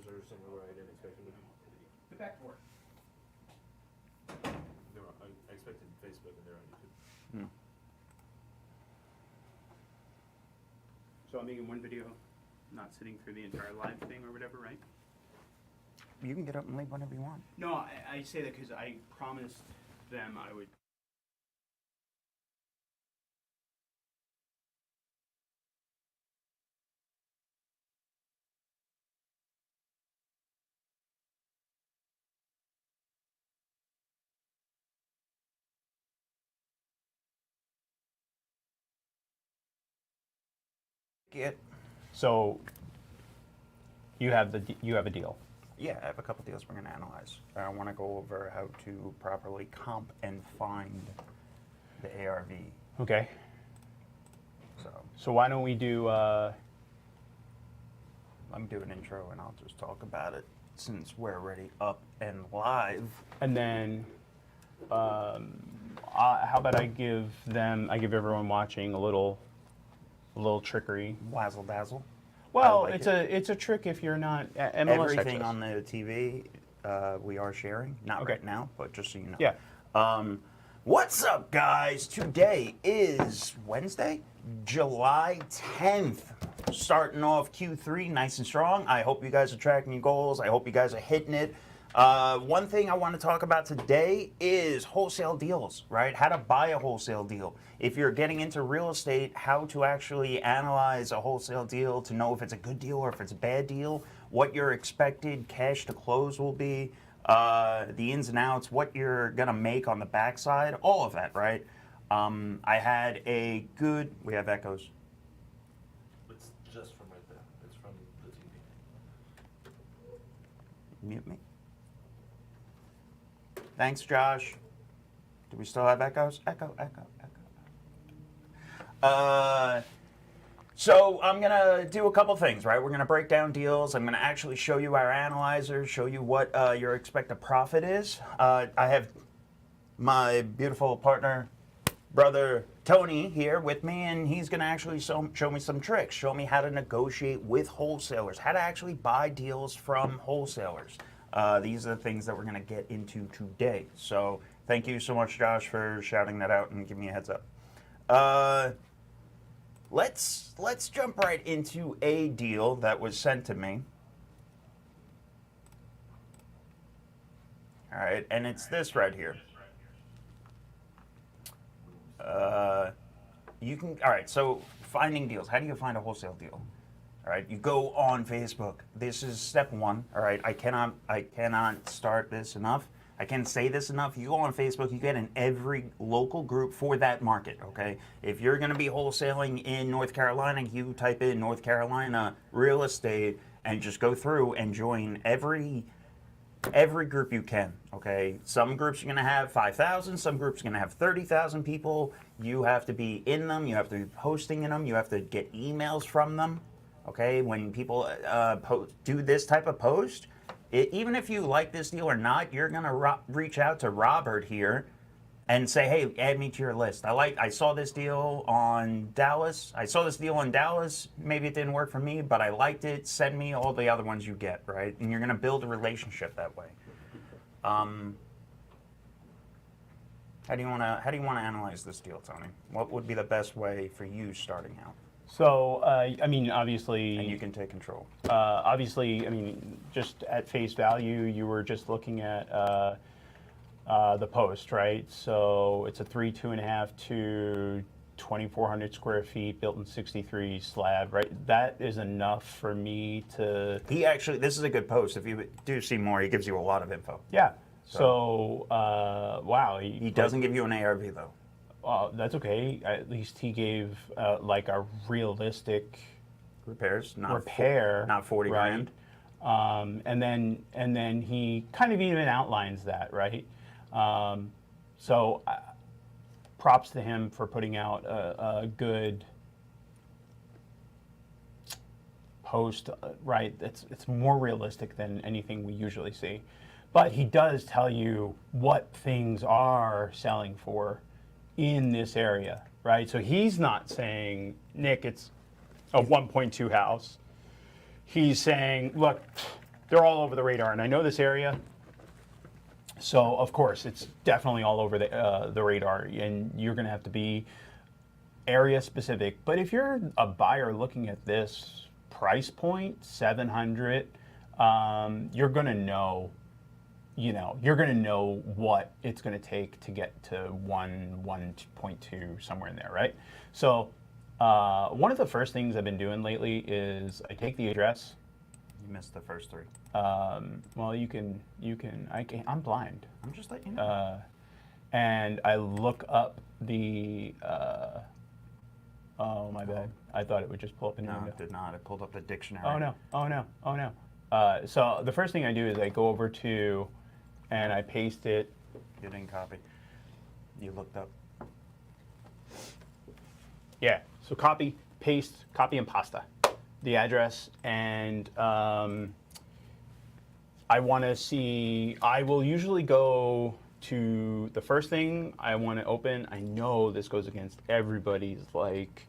Wholesalers or somewhere where I didn't expect them to be. Get back to work. I expected Facebook and they're on YouTube. So I'm making one video, not sitting through the entire live thing or whatever, right? You can get up and leave whenever you want. No, I say that because I promised them I would. So you have a deal. Yeah, I have a couple deals we're going to analyze. I want to go over how to properly comp and find the ARV. Okay. So So why don't we do? let me do an intro and I'll just talk about it since we're already up and live. And then, how about I give everyone watching a little trickery. Wazzle dazzle. Well, like it's a trick if you're not MLS Everything access. on the TV we are sharing, not Okay. right now, but just so you know. Yeah. What's up, guys? Today is Wednesday, July 10th. Starting off Q3 nice and strong. I hope you guys are tracking your goals. I hope you guys are hitting it. One thing I want to talk about today is wholesale deals, right? How to buy a wholesale deal. If you're getting into real estate, how to actually analyze a wholesale deal to know if it's a good deal or if it's a bad deal, what your expected cash to close will be, the ins and outs, what you're going to make on the backside, all of that, right? I had a good, we have echoes. It's just from right there. It's from the TV. Mute me. Thanks, Josh. Do we still have echoes? Echo, echo, echo. So I'm going to do a couple things, right? We're going to break down deals. I'm going to actually show you our analyzer, show you what your expected profit is. I have my beautiful partner, brother Tony, here with me, and he's going to actually show me some tricks, show me how to negotiate with wholesalers, how to actually buy deals from wholesalers. These are the things that we're going to get into today. So thank you so much, Josh, for shouting that out and giving me a heads up. Let's jump right into a deal that was sent to me. All right, and it's this right here. All right, so finding deals. How do you find a wholesale deal? All right, you go on Facebook. This is step one. All right, I cannot start this enough. I can't say this enough. You go on Facebook, you get in every local group for that market, okay? If you're going to be wholesaling in North Carolina, you type in North Carolina real estate and just go through and join every group you can, okay? Some groups are going to have 5,000, some groups are going to have 30,000 people. You have to be in them, you have to be posting in them, you have to get emails from them, okay? When people do this type of post, even if you like this deal or not, you're going to reach out to Robert here and say, hey, add me to your list. I saw this deal on Dallas. Maybe it didn't work for me, but I liked it. Send me all the other ones you get, right? And you're going to build a relationship that way. How do you want to analyze this deal, Tony? What would be the best way for you starting out? So I mean, obviously, And you can take control. obviously, I mean, just at face value, you were just looking at the post, right? So it's a 2.5 to 2,400 square feet, built in 63 slab, right? That is enough for me to. This is a good post. If you do see more, he gives you a lot of info. Yeah. So wow. He doesn't give you an ARV though. That's okay. At least he gave like a realistic Repairs, not repair, not 40 right? grand. And then he kind of even outlines that, right? So props to him for putting out a good post, right? It's more realistic than anything we usually see. But he does tell you what things are selling for in this area, right? So he's not saying, Nick, it's a 1.2 house. He's saying, look, they're all over the radar, and I know this area. So of course, it's definitely all over the radar, and you're going to have to be area specific. But if you're a buyer looking at this price point, 700, you're going to know, you're going to know what it's going to take to get to 1.2, somewhere in there, right? So one of the first things I've been doing lately is I take the address. You missed the first three. Well, I'm blind. I'm just letting you know. And I look up the, oh, my bad. I thought it would just pull up a new No, window. it did not. It pulled up the dictionary. Oh, no. Oh, no. Oh, no. So the first thing I do is I go over to, and I paste it. You didn't copy. You looked up. Yeah. So copy, paste, copy and pasta the address, and I want to see, I will usually go to the first thing I want to open. I know this goes against everybody's like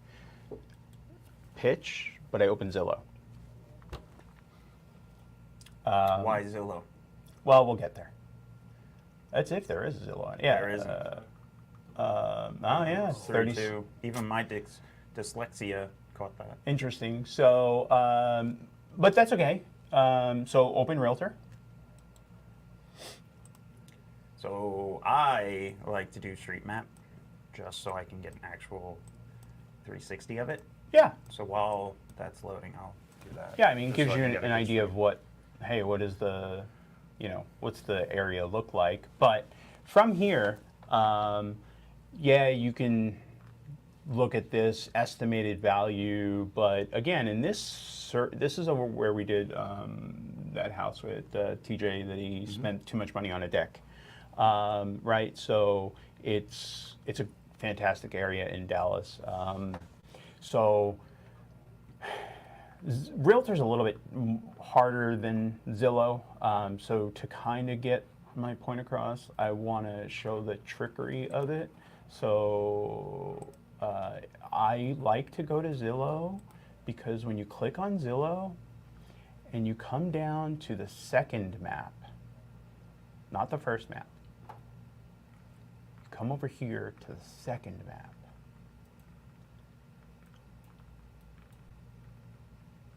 pitch, but I open Zillow. Why Zillow? Well, we'll get there. That's if there is a Zillow. Yeah. There isn't. Oh yeah, It's 32. Even my dyslexia caught that. Interesting. So, but that's okay. So open Realtor. So I like to do Street Map just so I can get an actual 360 of it. Yeah. So while that's loading, I'll do that. Yeah, I mean, it just gives so I you can an, get a an good idea of street. what, hey, what is the, what's the area look like? But from here, yeah, you can look at this estimated value, but again, in this is over where we did that house with TJ that he spent too much money on a deck, right? So it's a fantastic area in Dallas. So Realtor's a little bit harder than Zillow. So to kind of get my point across, I want to show the trickery of it. So I like to go to Zillow because when you click on Zillow and you come down to the second map, not the first map, you come over here to the second map.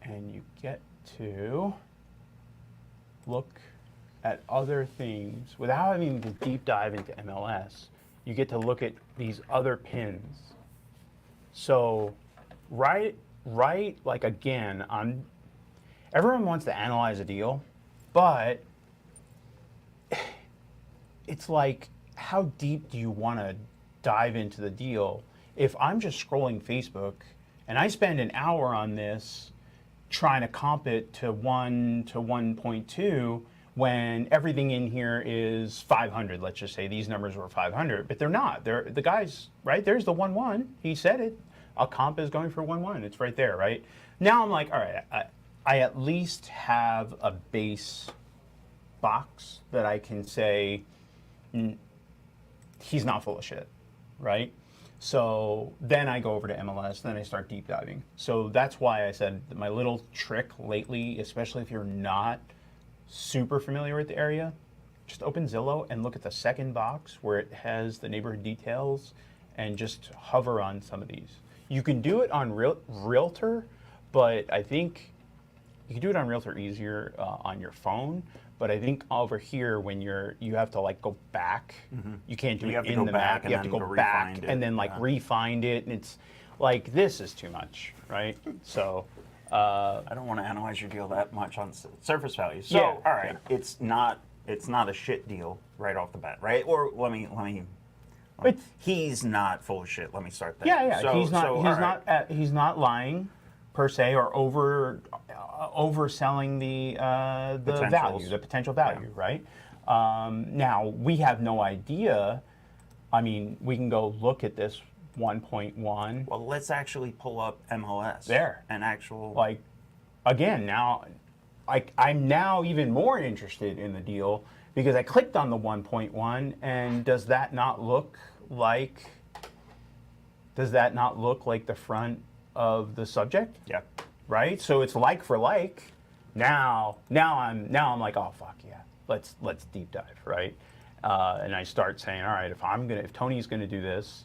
And you get to look at other things without having to deep dive into MLS. You get to look at these other pins. So, right, like again, everyone wants to analyze a deal, but it's like, how deep do you want to dive into the deal? If I'm just scrolling Facebook and I spend an hour on this trying to comp it to 1 to 1.2, when everything in here is 500, let's just say these numbers were 500, but they're not. They're the guys, right? There's the 1.1. He said it. A comp is going for 1.1. It's right there, right? Now I'm like, all right, I at least have a base box that I can say he's not full of shit, right? So then I go over to MLS, then I start deep diving. So that's why I said that my little trick lately, especially if you're not super familiar with the area, just open Zillow and look at the second box where it has the neighborhood details and just hover on some of these. You can do it on Realtor, but I think you can do it on Realtor easier on your phone. But I think over here, when you have to like go back, you can't do You it have to in go the back map. and You have to then go go back re-find it. and then like Yeah. re-find it, and it's like this is too much, right? So. I don't want to analyze your deal that much on surface value. So, Yeah, all right, it's not a shit deal right off the bat, right? Or let me But- he's not full of shit. Let me start there. Yeah. So, He's not. all He's right. not. He's not lying, per se, or overselling the Potentials. value, the potential value, right? Now we have no idea. I mean, we can go look at this 1.1. Well, let's actually pull up MLS. There. An actual. Like, again, now, I'm now even more interested in the deal because I clicked on the 1.1, and does that not look like the front of the subject? Yeah. Right? So it's like for like, Now I'm like, oh fuck yeah, let's deep dive, right? And I start saying, all right, if Tony's gonna do this,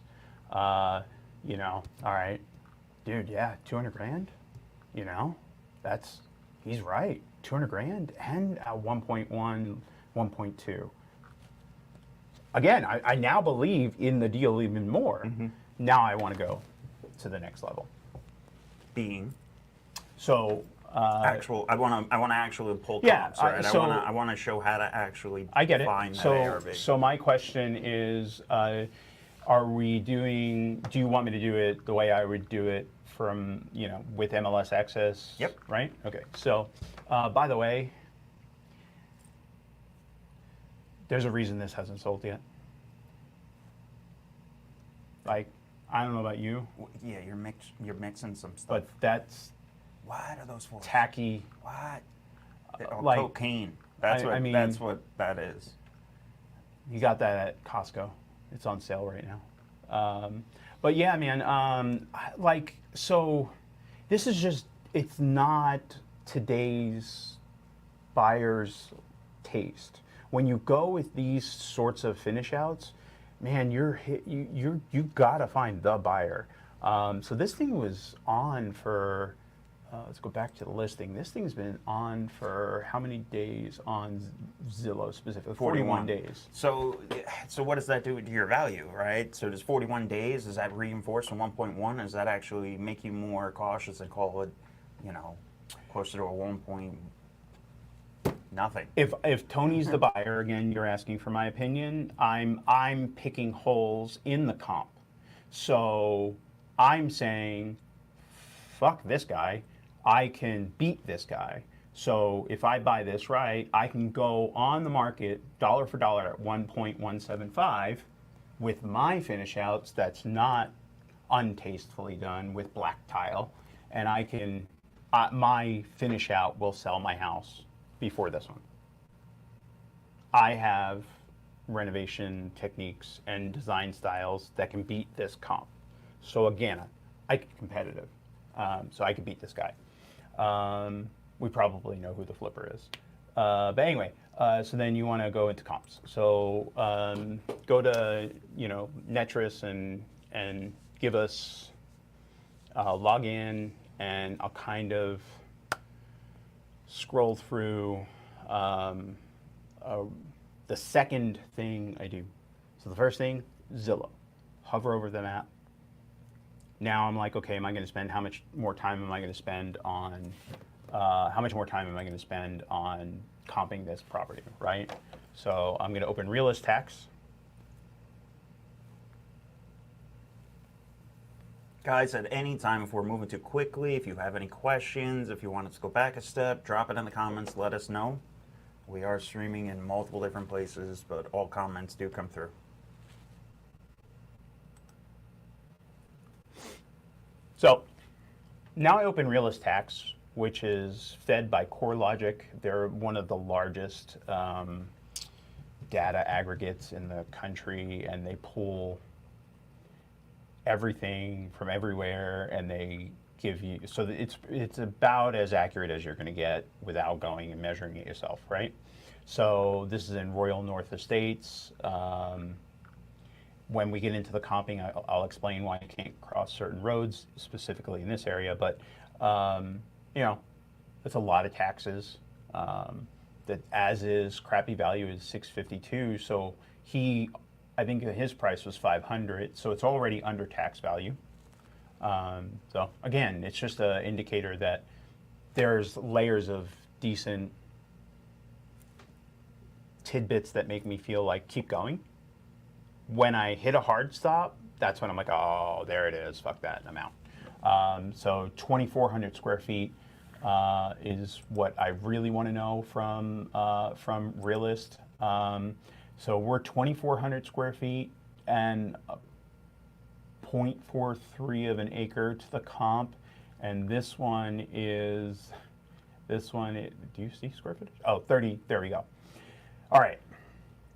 you know, all right, dude, yeah, 200 grand, you know, he's right, 200 grand and at 1.1, 1.2. Again, I now believe in the deal even more. Now I want to go to the next level. Being So actual, I want to actually pull Yeah, comps, right? so- I want to show how to actually I get it. find that So, ARV. so my question is, do you want me to do it the way I would do it from, you know, with MLS Access? Yep. Right? Okay. So, by the way, there's a reason this hasn't sold yet. Like, I don't know about you, Yeah, you're mixing some stuff. but that's What are those for? tacky. What? like, Cocaine. That's I mean- that's what that is. You got that at Costco. It's on sale right now. But yeah, man, so this is just, it's not today's buyer's taste. When you go with these sorts of finish outs, man, you gotta find the buyer. So this thing was on for, let's go back to the listing. This thing's been on for how many days on Zillow specifically? 41 days. So what does that do to your value, right? So does 41 days, does that reinforce from 1.1? Does that actually make you more cautious and call it, you know, closer to a 1 point nothing? If Tony's the buyer, again, you're asking for my opinion, I'm picking holes in the comp. So I'm saying, fuck this guy, I can beat this guy. So if I buy this right, I can go on the market dollar for dollar at 1.175 with my finish outs that's not untastefully done with black tile, and I can, my finish out will sell my house before this one. I have renovation techniques and design styles that can beat this comp. So again, I get competitive. So I could beat this guy. We probably know who the flipper is. But anyway, so then you want to go into comps. So go to, you know, Netris and give us log in, and I'll kind of scroll through the second thing I do. So the first thing, Zillow. Hover over the map. Now I'm like, okay, am I going to spend, how much more time am I going to spend on, comping this property, right? So I'm going to open Realist Tax. Guys, at any time, if we're moving too quickly, if you have any questions, if you want us to go back a step, drop it in the comments, let us know. We are streaming in multiple different places, but all comments do come through. So now I open Realist Tax, which is fed by CoreLogic. They're one of the largest data aggregates in the country, and they pull everything from everywhere, and they give you, so it's about as accurate as you're going to get without going and measuring it yourself, right? So this is in Royal North Estates. When we get into the comping, I'll explain why you can't cross certain roads, specifically in this area, but you know, it's a lot of taxes. That as is, crappy value is 652, so I think his price was 500, so it's already under tax value. So again, it's just an indicator that there's layers of decent tidbits that make me feel like keep going. When I hit a hard stop, that's when I'm like, oh, there it is, fuck that, I'm out. So 2,400 square feet is what I really want to know from Realist. So we're 2,400 square feet and 0.43 of an acre to the comp, and this one is, do you see square footage? Oh, 30, there we go. All right,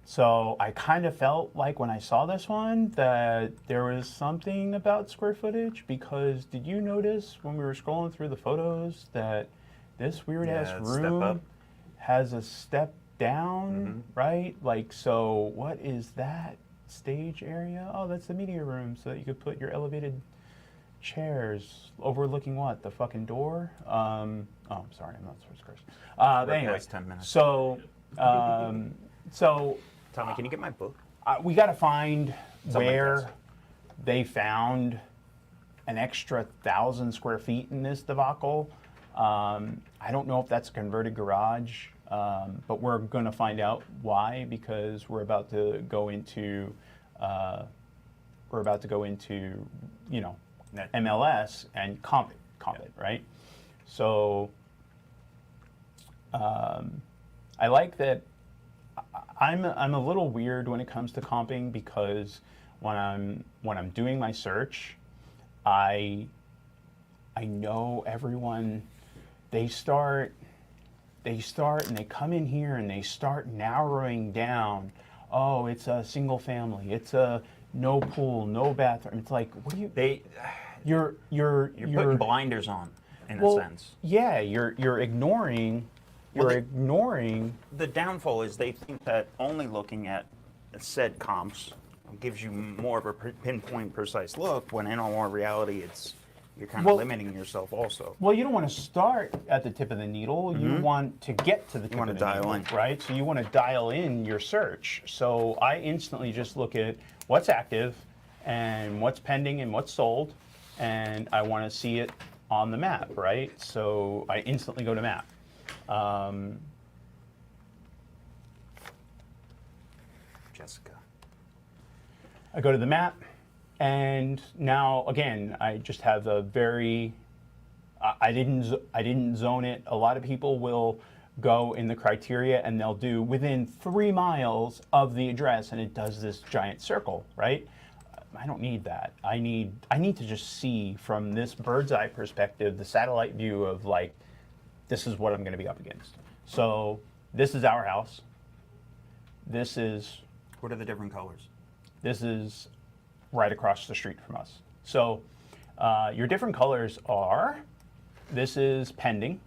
so I kind of felt like when I saw this one that there was something about square footage, because did you notice when we were scrolling through the photos that this weird ass Yeah, step room up. has a step down, right? Like, so what is that stage area? Oh, that's the media room, so that you could put your elevated chairs overlooking what? The fucking door? Oh, I'm sorry, I'm not supposed to curse. But We're anyway, past 10 minutes. so, so Tommy, can you get my book? we got to find Somebody where does. they found an extra 1,000 square feet in this debacle. I don't know if that's a converted garage, but we're going to find out why, because we're about to go into, you know, Net. MLS and comp it, right? So I like that. I'm a little weird when it comes to comping, because when I'm doing my search, I know everyone. They start and they come in here and they start narrowing down. Oh, it's a single family. It's a no pool, no bathroom. It's like, what do you? You're Putting blinders on, in well, a sense. yeah, you're ignoring. Well, You're ignoring. The downfall is they think that only looking at said comps gives you more of a pinpoint, precise look, when in all reality, you're kind of Well- limiting yourself also. Well, you don't want to start at the tip of the needle. You want to get to the tip want of to the dial needle, in. right? So you want to dial in your search. So I instantly just look at what's active and what's pending and what's sold, and I want to see it on the map, right? So I instantly go to map. Jessica. I go to the map, and now again, I just have a very. I didn't zone it. A lot of people will go in the criteria and they'll do within 3 miles of the address, and it does this giant circle, right? I don't need that. I need to just see from this bird's eye perspective, the satellite view of like, this is what I'm going to be up against. So this is our house. This is What are the different colors? right across the street from us. So your different colors are, this is pending.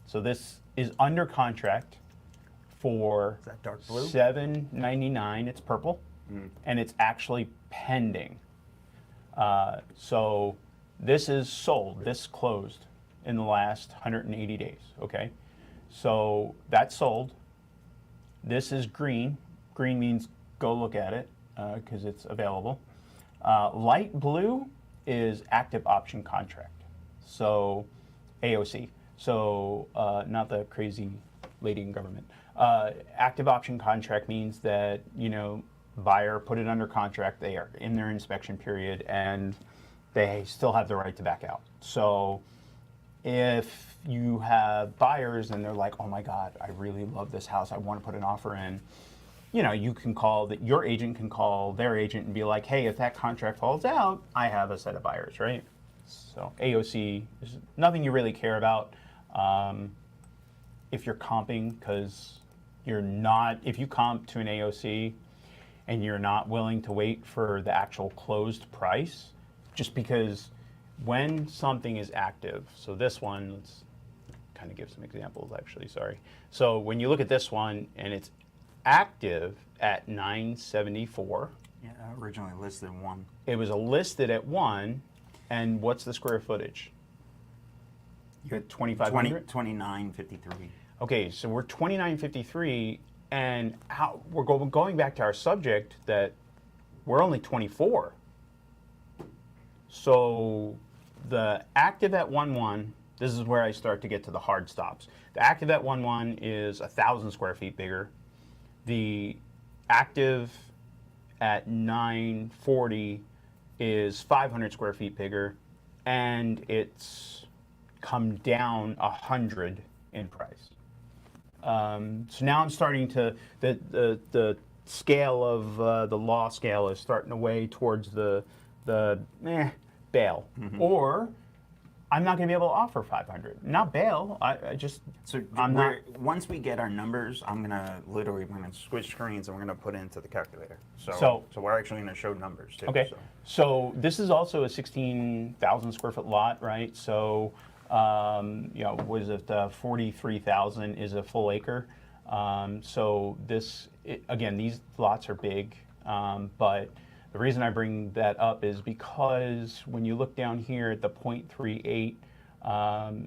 So this is under contract for Is that dark blue? $799. It's purple, and it's actually pending. So this is sold. This closed in the last 180 days. Okay, so that's sold. This is green. Green means go look at it because it's available. Light blue is active option contract. So AOC. So not the crazy lady in government. Active option contract means that, you know, buyer put it under contract. They are in their inspection period and they still have the right to back out. So if you have buyers and they're like, oh my God, I really love this house, I want to put an offer in, you know, you can call that. Your agent can call their agent and be like, hey, if that contract falls out, I have a set of buyers, right? So AOC is nothing you really care about if you're comping, because you're not, if you comp to an AOC and you're not willing to wait for the actual closed price, just because when something is active, so this one, let's kind of give some examples actually, sorry. So when you look at this one and it's active at 974, Yeah, originally listed 1. it was listed at 1, and what's the square footage? You had 2,500? 2953. Okay, so we're 2953, and how we're going back to our subject that we're only 24. So the active at 1.1, this is where I start to get to the hard stops. The active at 1.1 is 1,000 square feet bigger. The active at 940 is 500 square feet bigger, and it's come down 100 in price. So now I'm starting to, the scale of the law scale is starting to weigh towards the bail. Or I'm not going to be able to offer 500. Not bail. I just, So I'm not. once we get our numbers, we're gonna switch screens and we're gonna put it into the calculator. So we're actually gonna show numbers too. Okay. So. So this is also a 16,000 square foot lot, right? So You know, was it 43,000 is a full acre. So again, these lots are big, but the reason I bring that up is because when you look down here at the 0.38,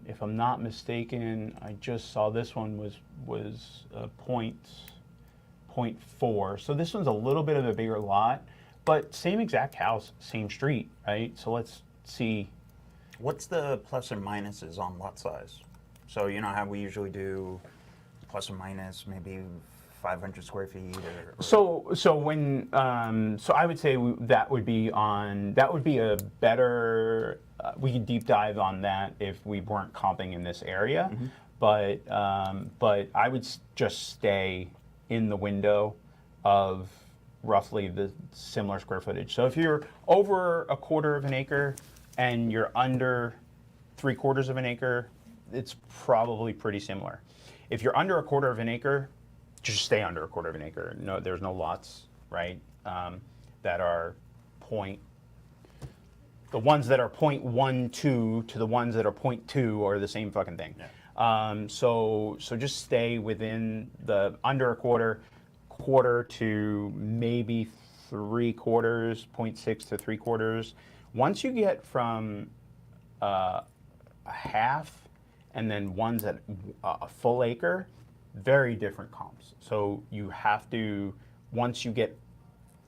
if I'm not mistaken, I just saw this one was a 0.4. So this one's a little bit of a bigger lot, but same exact house, same street, right? So let's see. What's the plus and minuses on lot size? So you know how we usually do plus or minus maybe 500 square feet or So when so I would say that would be a better we could deep dive on that if we weren't comping in this area, but I would just stay in the window of roughly the similar square footage. So if you're over a quarter of an acre and you're under 3/4 of an acre, it's probably pretty similar. If you're under a quarter of an acre, just stay under a quarter of an acre. No, there's no lots, right? That are the ones that are 0.12 to the ones that are 0.2 are the same fucking thing. Yeah. So just stay within the under a quarter to maybe 3/4, 0.6 to 3/4. Once you get from a half and then ones at a full acre, very different comps. So you have to, once you get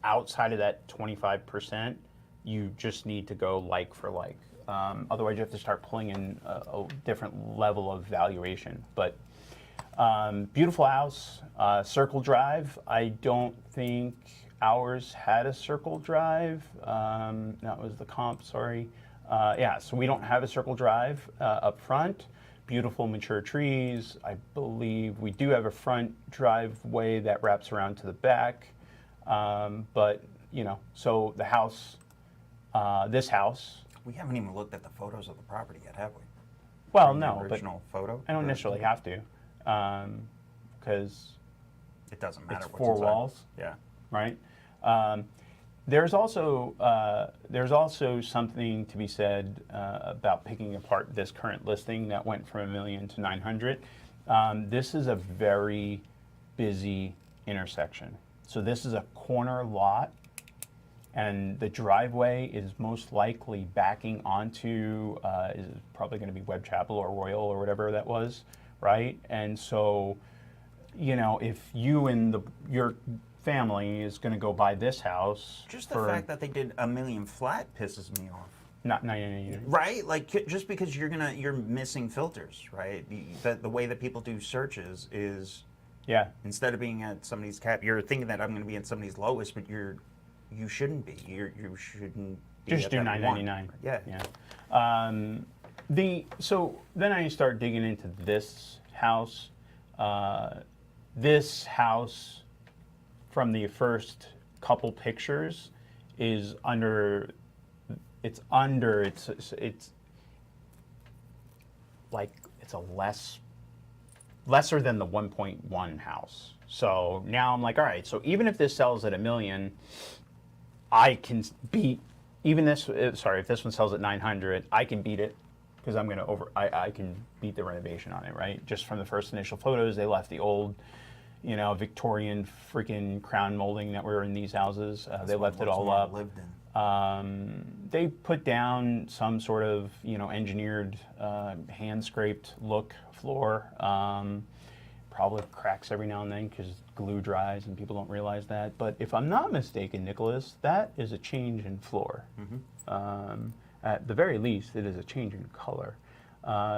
outside of that 25%, you just need to go like for like. Otherwise, you have to start pulling in a different level of valuation. But beautiful house, circle drive. I don't think ours had a circle drive. That was the comp, sorry. Yeah, so we don't have a circle drive up front. Beautiful mature trees. I believe we do have a front driveway that wraps around to the back. But, you know, so the house, this house. we haven't even looked at the photos of the property yet, have we? Well, From the no, but original photo. I don't necessarily have to, because It doesn't matter. it's what's four inside. walls, Yeah. right? There's also something to be said about picking apart this current listing that went from $1 million to 900. This is a very busy intersection. So this is a corner lot, and the driveway is most likely backing onto is probably going to be Webb Chapel or Royal or whatever that was, right? And so, you know, if you and your family is going to go buy this house, Just the fact that they did $1 million flat pisses me off. not 999. Right? Like just because you're missing filters, right? The way that people do searches is Yeah. instead of being at somebody's cap, you're thinking that I'm going to be at somebody's lowest, but you shouldn't be. You shouldn't be Just at do that 999. one. Yeah. Yeah. So then I start digging into this house. This house, from the first couple pictures, is under. It's like it's a lesser than the 1.1 house. So now I'm like, all right. So even if this sells at $1 million, I can beat even this. Sorry, if this one sells at 900, I can beat it because I'm gonna I can beat the renovation on it, right? Just from the first initial photos, they left the old, you know, Victorian freaking crown molding that were in these houses. They left it all up. Lived in. They put down some sort of, you know, engineered, hand scraped look floor. Probably cracks every now and then because glue dries and people don't realize that. But if I'm not mistaken, Nicholas, that is a change in floor. At the very least, it is a change in color.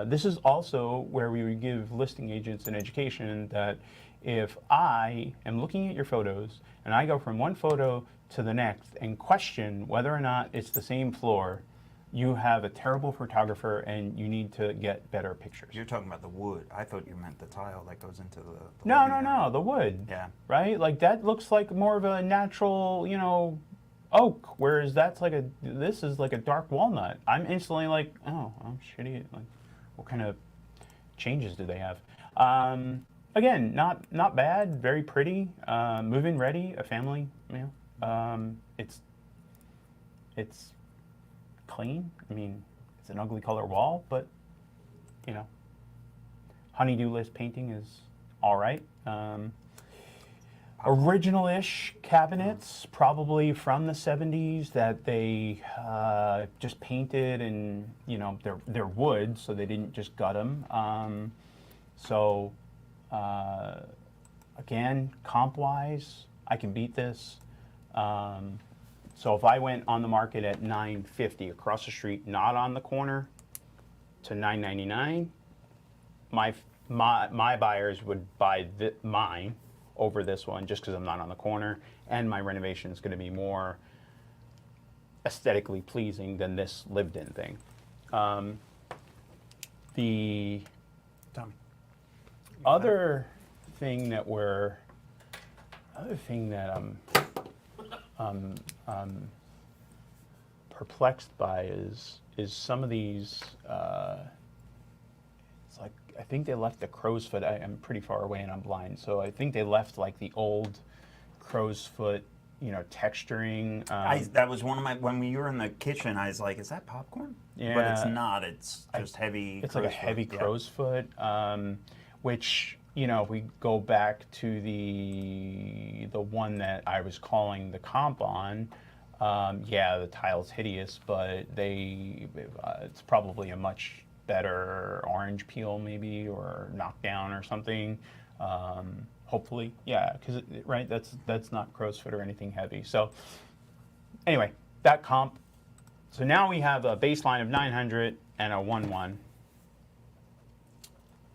This is also where we would give listing agents an education that if I am looking at your photos and I go from one photo to the next and question whether or not it's the same floor, you have a terrible photographer and you need to get better pictures. You're talking about the wood. I thought you meant the tile that goes into the No, living area. the wood. Yeah. Right? Like that looks like more of a natural, you know, oak, whereas this is like a dark walnut. I'm instantly like, oh, shitty. Like, what kind of changes do they have? Again, not bad, very pretty, move-in ready, a family, you know. It's clean. I mean, it's an ugly color wall, but you know, honeydew list painting is all right. Original-ish cabinets, probably from the 70s, that they just painted, and you know, they're wood, so they didn't just gut them. Again, comp-wise, I can beat this. So if I went on the market at $950 across the street, not on the corner, to $999, my buyers would buy mine over this one just because I'm not on the corner, and my renovation is going to be more aesthetically pleasing than this lived-in thing. The other thing that I'm perplexed by is some of these. It's like, I think they left the crow's foot. I'm pretty far away and I'm blind, so I think they left like the old crow's foot, you know, texturing. That was one of my, when we were in the kitchen, I was like, is that popcorn? Yeah. But it's not. It's just heavy. It's like a heavy crow's foot, which, you know, if we go back to the one that I was calling the comp on, yeah, the tile's hideous, but it's probably a much better orange peel maybe, or knockdown or something. Hopefully, yeah, because right, that's not crow's foot or anything heavy. So anyway, that comp. So now we have a baseline of 900 and a 1.1,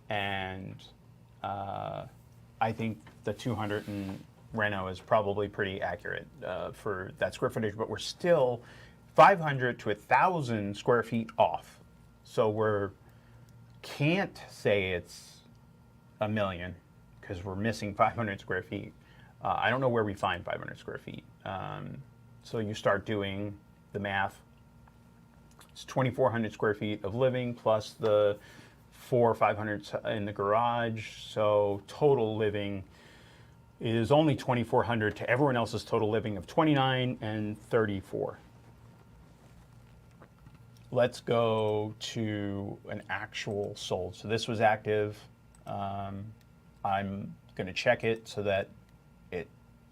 and I think the 200 in reno is probably pretty accurate for that square footage, but we're still 500 to 1,000 square feet off. So can't say it's $1 million because we're missing 500 square feet. I don't know where we find 500 square feet. So you start doing the math. It's 2,400 square feet of living plus the 400 or 500 in the garage. So total living is only 2,400 to everyone else's total living of 29 and 34. Let's go to an actual sold. So this was active. I'm going to check it so that it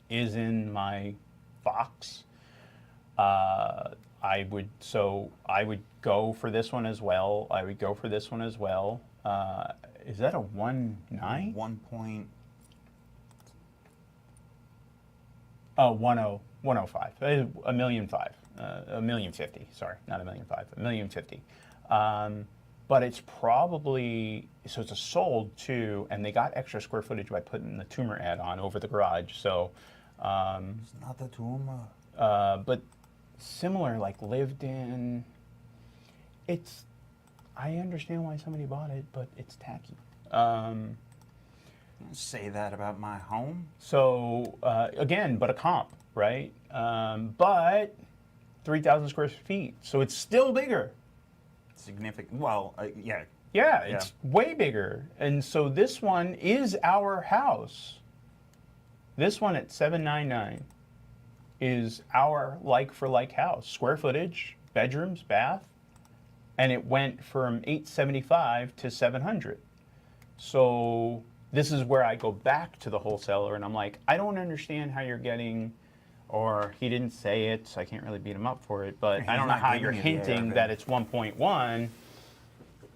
is in my box. I would go for this one as well. Is that a 1.9? 1. Oh, 105. $1.5 million. $1,050,000. Sorry, not $1.5 million. $1,050,000. But it's probably, so it's a sold too, and they got extra square footage by putting the tumor add-on over the garage. So It's not the tumor. but similar, like lived in. I understand why somebody bought it, but it's tacky. Don't say that about my home. So again, but a comp, right? But 3,000 square feet, so it's still bigger. Significant. Well, yeah. Yeah, it's way bigger. And so this one is our house. This one at 799 is our like-for-like house. Square footage, bedrooms, bath, and it went from 875 to 700. So this is where I go back to the wholesaler and I'm like, I don't understand how you're getting, or he didn't say it, so I can't really beat him up for it, but I don't know how you're hinting that it's 1.1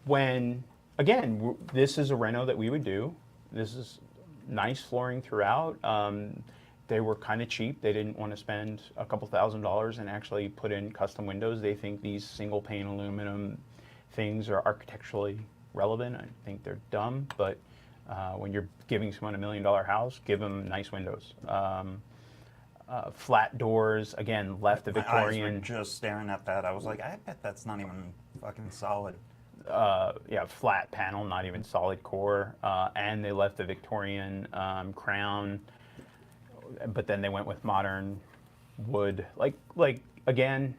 when, again, this is a reno that we would do. This is nice flooring throughout. They were kind of cheap. They didn't want to spend a couple $1,000s and actually put in custom windows. They think these single pane aluminum things are architecturally relevant. I think they're dumb, but when you're giving someone $1 million house, give them nice windows. Flat doors, again, left the Victorian. My eyes were just staring at that. I was like, I bet that's not even fucking solid. Yeah, flat panel, not even solid core, and they left the Victorian crown, but then they went with modern wood. Like again,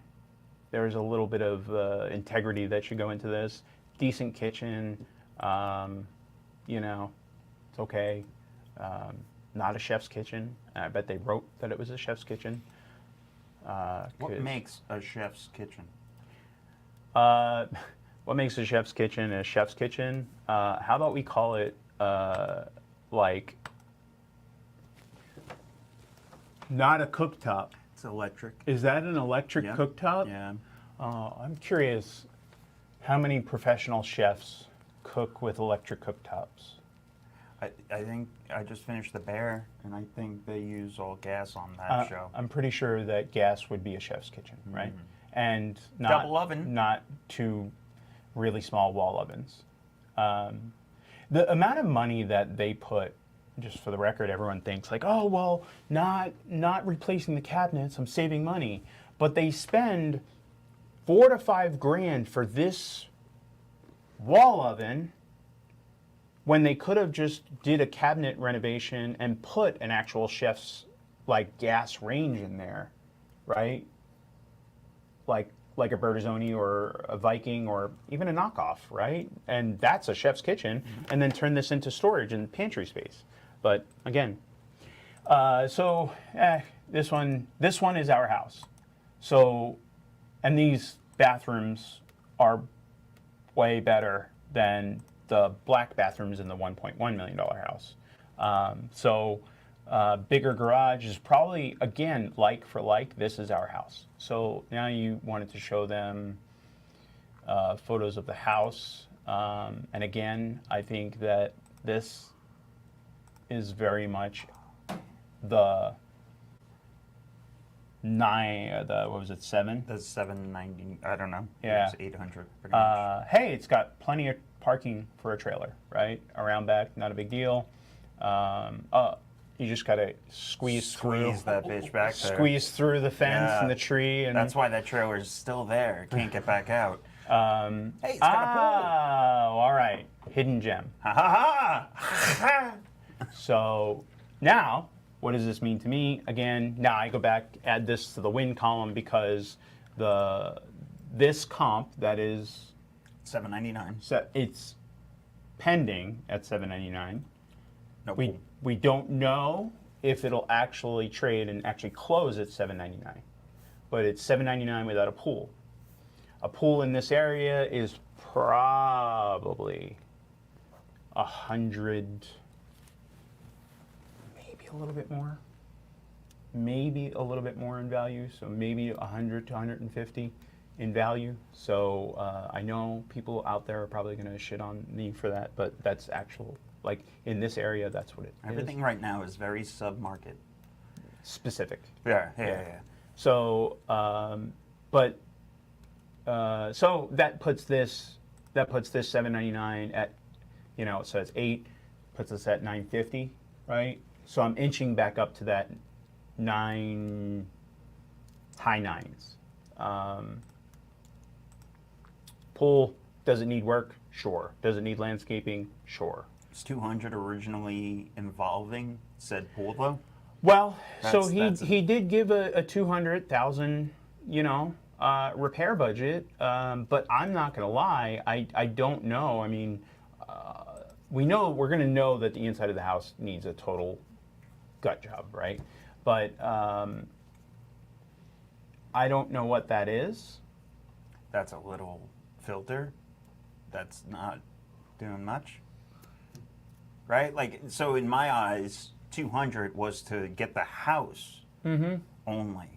there's a little bit of integrity that should go into this. Decent kitchen, you know, it's okay. Not a chef's kitchen. I bet they wrote that it was a chef's kitchen. What makes a chef's kitchen? what makes a chef's kitchen a chef's kitchen? How about we call it like not a cooktop? It's electric. Is that an electric Yeah. cooktop? Yeah. I'm curious how many professional chefs cook with electric cooktops. I think I just finished The Bear, and I think they use all gas on that show. I'm pretty sure that gas would be a chef's kitchen, right? And not Double oven. not two really small wall ovens. The amount of money that they put, just for the record, everyone thinks like, oh well, not replacing the cabinets, I'm saving money, but they spend $4,000 to $5,000 for this wall oven when they could have just did a cabinet renovation and put an actual chef's like gas range in there, right? Like a Bertazzoni or a Viking or even a knockoff, right? And that's a chef's kitchen, and then turn this into storage and pantry space. But again, this one is our house. So, and these bathrooms are way better than the black bathrooms in the $1.1 million house. Bigger garage is probably, again, like for like, this is our house. So now you wanted to show them photos of the house. And again, I think that this is very much the what was it, 7? That's 790. I don't know. Yeah. It's 800. Pretty much. Hey, it's got plenty of parking for a trailer, right? Around back, not a big deal. You just gotta squeeze through that bitch back there. Squeeze through the fence Yeah. and the tree, and That's why that trailer is still there. Can't get back out. Hey, it's got all right, hidden gem. a pool. Ha ha ha! So now, what does this mean to me? Again, now I go back, add this to the win column because this comp that is $799. it's pending at $799. No We pool. we don't know if it'll actually trade and actually close at $799, but it's $799 without a pool. A pool in this area is probably 100, maybe a little bit more, maybe a little bit more in value. So maybe 100 to 150 in value. So I know people out there are probably going to shit on me for that, but that's actual. Like in this area, that's what it is. Everything right now is very sub-market. Specific. Yeah. So, so that puts this $799 at, so it's 8, puts us at 950, right? So I'm inching back up to that high 9s. Pool, does it need work? Sure. Does it need landscaping? Sure. Is 200 originally involving said pool though? Well, so That's he did give a 200,000, repair budget, but I'm not going to lie, I don't know. I mean, we're going to know that the inside of the house needs a total gut job, right? But I don't know what that is. That's a little filter. That's not doing much. Right? Like, so in my eyes, 200 was to get the house only.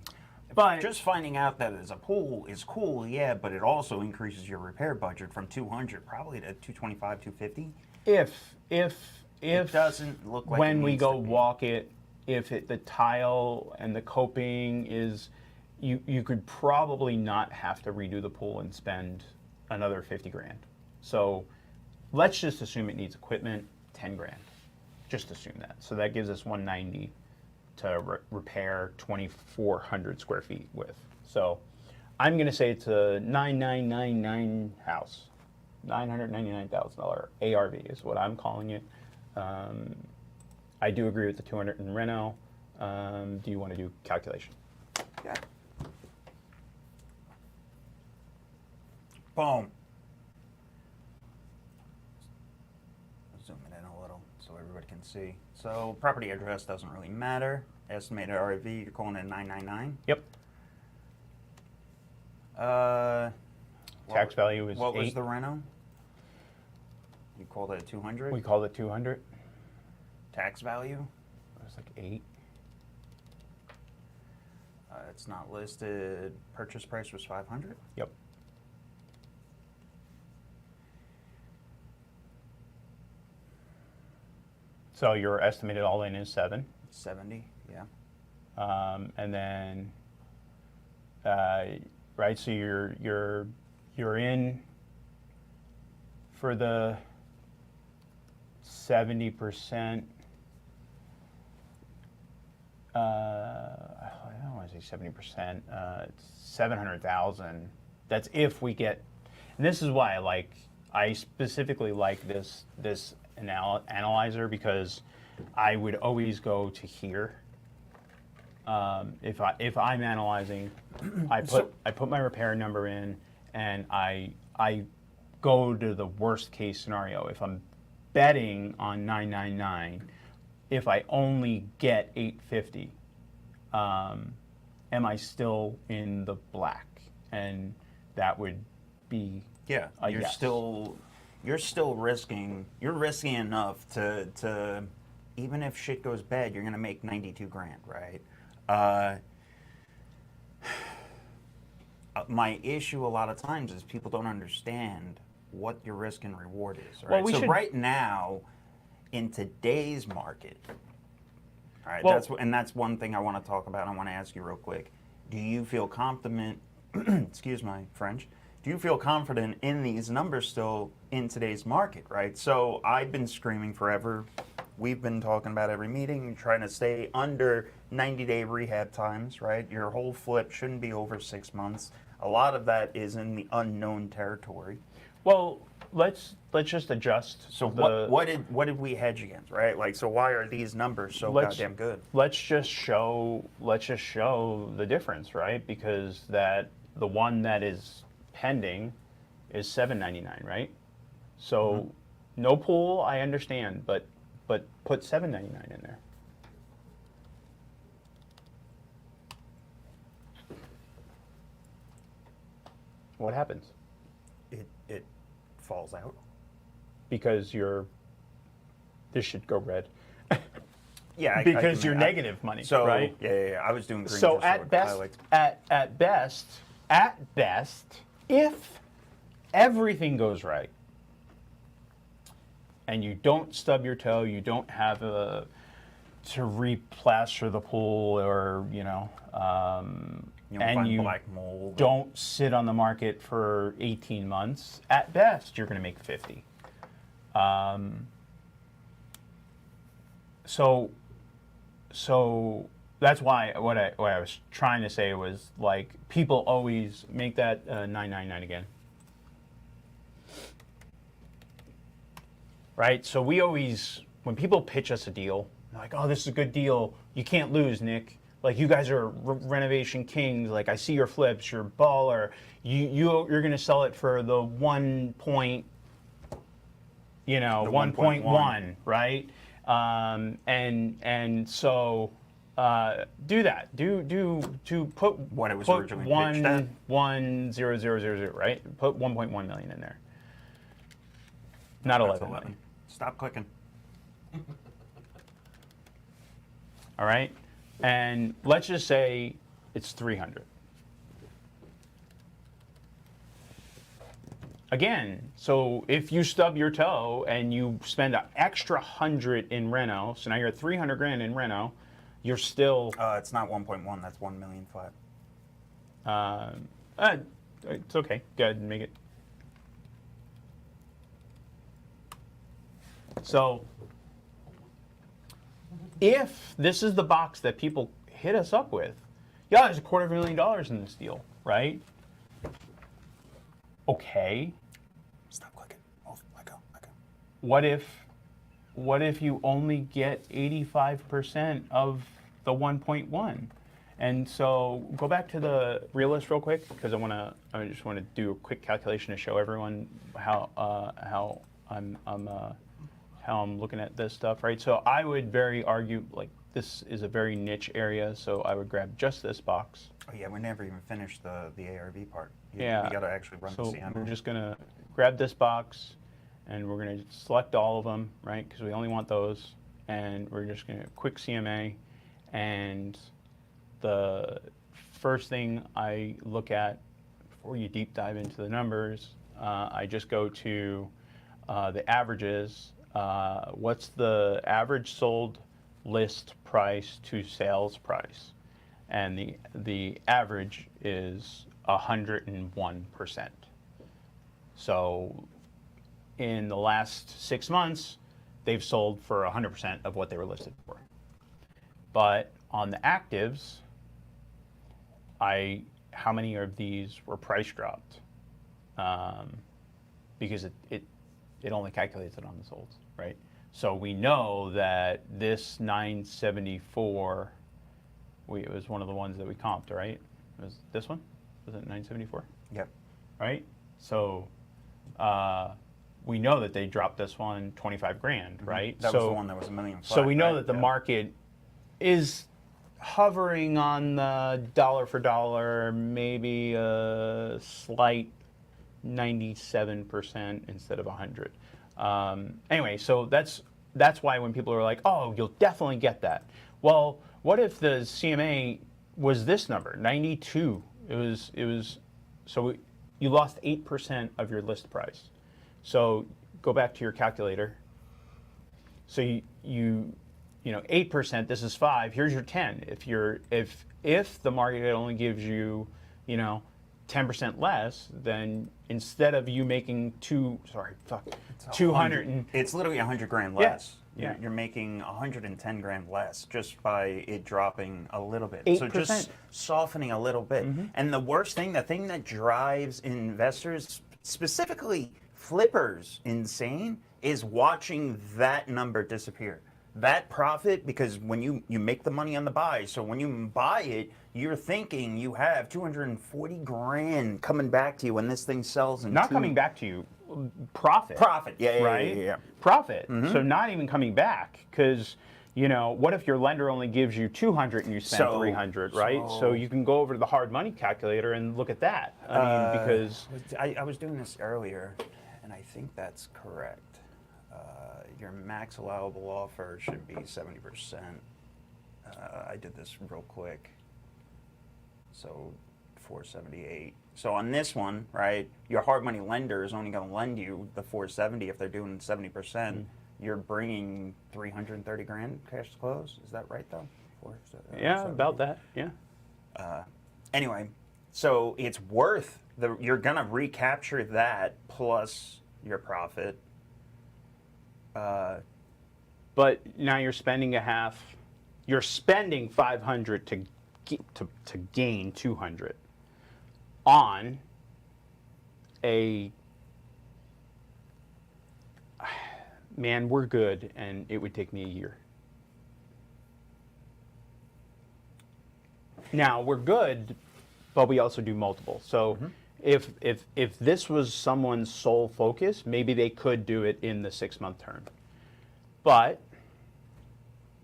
But Just finding out that it's a pool is cool, yeah, but it also increases your repair budget from 200 probably to 225, 250. if It doesn't look like when it we needs go to be. walk it, if the tile and the coping is, you could probably not have to redo the pool and spend another 50 grand. So let's just assume it needs equipment, 10 grand. Just assume that. So that gives us 190 to repair 2,400 square feet with. So I'm going to say it's a 9,999 house. $999,000 ARV is what I'm calling it. I do agree with the 200 in reno. Do you want to do calculation? Yeah. Boom. Zoom it in a little so everybody can see. So property address doesn't really matter. Estimated RV, you're calling it 999. Yep. What tax value is What was 8. the reno? You called it 200? We called it 200. Tax value? It was like 8. It's not listed. Purchase price was 500? Yep. So your estimated all-in is 7. 70, yeah. And then, right? So you're in for the 70%. I don't want to say 70%. It's 700,000. That's if we get. And this is why I specifically like this analyzer, because I would always go to here. If I'm analyzing, I put my repair number in, and I go to the worst case scenario. If I'm betting on 999, if I only get 850, am I still in the black? And that would be Yeah, a you're yes. still risking. You're risking enough to even if shit goes bad, you're gonna make 92 grand, right? My issue a lot of times is people don't understand what your risk and reward is. Right? Well, So right now, in today's market, all right, Well- that's one thing I want to talk about. I want to ask you real quick. Do you feel confident? Excuse my French. Do you feel confident in these numbers still in today's market? Right. So I've been screaming forever. We've been talking about every meeting, trying to stay under 90-day rehab times. Right. Your whole flip shouldn't be over 6 months. A lot of that is in the unknown territory. Well, let's just adjust. So the, what did we hedge against, right? Like, so why are these numbers so goddamn good? Let's just show the difference, right? Because the one that is pending is $799, right? So no pool, I understand, but put $799 in there. What happens? It falls out. Because this should go red. Yeah, Because you're negative money, so, right? Yeah. I was doing green. So just at best, at best, if everything goes right, and you don't stub your toe, you don't have to replaster the pool, or you don't and find you black mold. don't sit on the market for 18 months. At best, you're going to make 50. So that's why what I was trying to say was, like, people always make that 999 again, right? So we always, when people pitch us a deal, they're like, "Oh, this is a good deal. You can't lose, Nick. Like, you guys are renovation kings. Like, I see your flips. You're a baller. You're going to sell it for the 1.1, right? And so do that. Do put What it was put originally pitched at? 1,000, right? Put 1.1 million in there. Not That's 11 million. Stop clicking. All right, and let's just say it's 300. Again, so if you stub your toe and you spend an extra 100 in reno, so now you're at 300 grand in reno, you're still. It's not 1.1. That's 1 million flat. It's okay. Go ahead and make it. So, if this is the box that people hit us up with, yeah, there's $250,000 in this deal, right? Okay. Stop clicking. Oh, let go. What if you only get 85% of the 1.1? And so go back to the realist real quick, because I just want to do a quick calculation to show everyone how I'm looking at this stuff, right? So I would argue, like, this is a very niche area, so I would grab just this box. Oh yeah, we never even finished the ARV part. Yeah. We got to actually run the So CMA. we're just gonna grab this box, and we're gonna select all of them, right? Because we only want those, and we're just gonna quick CMA, and the first thing I look at before you deep dive into the numbers, I just go to the averages. What's the average sold list price to sales price? And the average is 101%. So in the last 6 months, they've sold for 100% of what they were listed for. But on the actives, how many of these were price dropped? Because it only calculates it on the solds, right? So we know that this 974, it was one of the ones that we comped, right? Was this one? Was it 974? Yep. Right? So we know that they dropped this one 25 grand, right? That was the one that was $1.5 million. So we know right? that the Yeah. market is hovering on the dollar for dollar, maybe a slight 97% instead of 100. Anyway, so that's why when people are like, oh, you'll definitely get that. Well, what if the CMA was this number, 92? So you lost 8% of your list price. So go back to your calculator. So you know 8%. This is 5. Here's your 10. If the market only gives you 10% less, then instead of you making 200. It's literally 100 grand Yeah. less. Yeah. You're making 110 grand less just by it dropping a little bit. 8%. So just softening a little bit. And the worst thing, the thing that drives investors, specifically flippers, insane, is watching that number disappear. That profit, because when you make the money on the buy, so when you buy it, you're thinking you have 240 grand coming back to you when this thing sells in Not coming back to you, profit. Profit, yeah, right? yeah. Profit. So not even coming back, because what if your lender only gives you 200 and you spend 300, right? So you can go over to the hard money calculator and look at that. I mean, because I was doing this earlier, and I think that's correct. Your max allowable offer should be 70%. I did this real quick. So 478. So on this one, right, your hard money lender is only going to lend you the 470 if they're doing 70%. You're bringing 330 grand cash to close. Is that right though? yeah, about that. Yeah. Anyway, so it's worth you're going to recapture that plus your profit. But now you're spending you're spending 500 to gain 200 on man, we're good, and it would take me a year. Now we're good, but we also do multiple. So if this was someone's sole focus, maybe they could do it in the 6-month term. But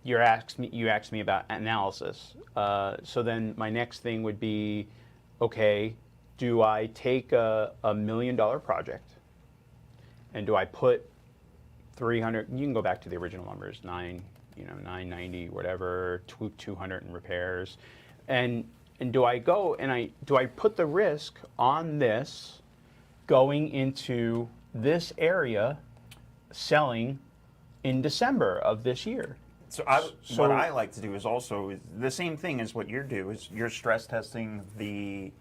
you asked me about analysis. So then my next thing would be, okay, do I take a $1 million project, and do I put 300? You can go back to the original numbers, 990, whatever, 200 in repairs, and do I go and do I put the risk on this going into this area, selling in December of this year? So what I like to do is also the same thing as what you do, is you're stress testing the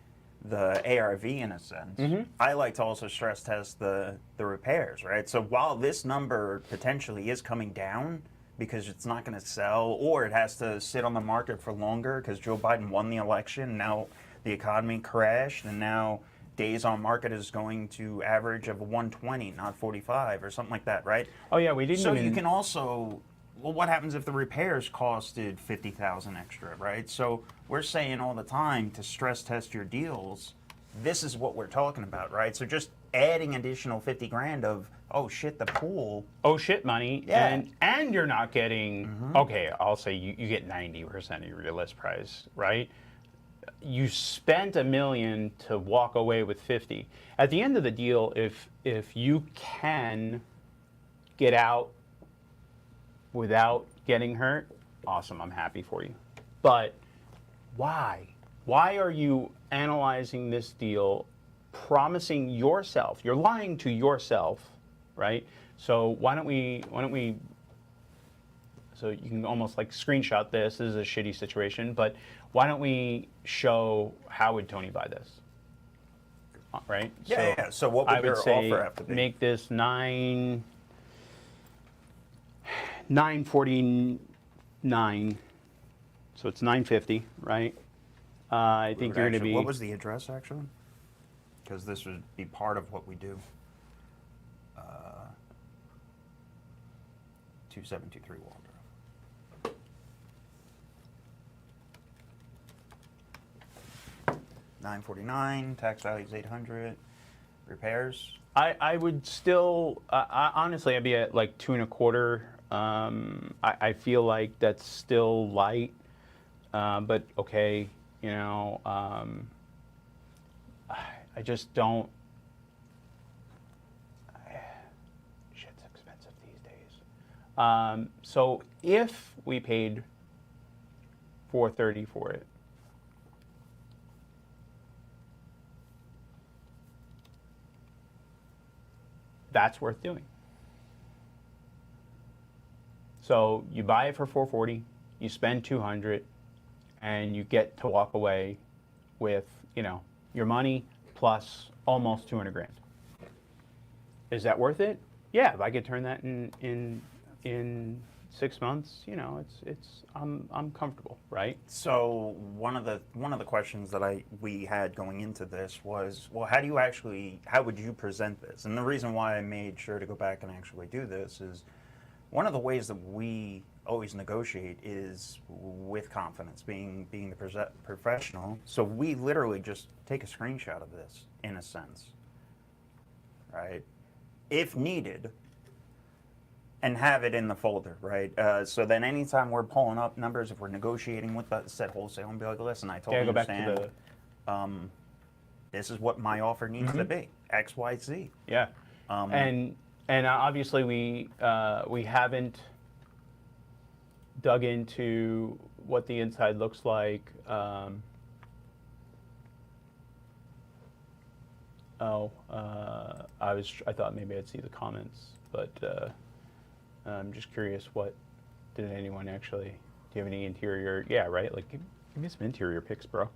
ARV in a sense. I like to also stress test the repairs, right? So while this number potentially is coming down because it's not going to sell, or it has to sit on the market for longer because Joe Biden won the election, now the economy crashed, and now days on market is going to average of 120, not 45 or something like that, right? Oh yeah, we didn't. So even... you can also, well, what happens if the repairs costed $50,000 extra, right? So we're saying all the time to stress test your deals. This is what we're talking about, right? So just adding additional 50 grand of, oh shit, the pool. Oh shit money, Yeah. and you're not getting, okay, I'll say you get 90% of your list price, right? You spent $1 million to walk away with 50. At the end of the deal, if you can get out without getting hurt, awesome, I'm happy for you. But why? Why are you analyzing this deal, promising yourself, you're lying to yourself, right? So why don't we, so you can almost like screenshot this. This is a shitty situation, but why don't we show how would Tony buy this? Right? Yeah. So what would I your would say offer have to be? make this 949. So it's 950, right? I think you're going to be. What was the address actually? Because this would be part of what we do. 2723 Waldorf. 949, tax value is 800. Repairs. I would still, honestly, I'd be at like 2.25. I feel like that's still light, but okay, you know, I just don't. Shit's expensive these days. So if we paid $430 for it, that's worth doing. So you buy it for $440, you spend $200, and you get to walk away with, you know, your money plus almost 200 grand. Is that worth it? Yeah, if I could turn that in 6 months, you know, I'm comfortable, right? So one of the questions that we had going into this was, well, how would you present this? And the reason why I made sure to go back and actually do this is one of the ways that we always negotiate is with confidence, being the professional. So we literally just take a screenshot of this in a sense, right? If needed, and have it in the folder, right? So then anytime we're pulling up numbers, if we're negotiating with the said wholesale, and be like, listen, I totally understand. This is what my offer needs to be, X, Y, Z. Yeah, and obviously we haven't dug into what the inside looks like. I thought maybe I'd see the comments, but. I'm just curious, did anyone actually, do you have any interior, yeah, right, like, give me some interior pics, bro.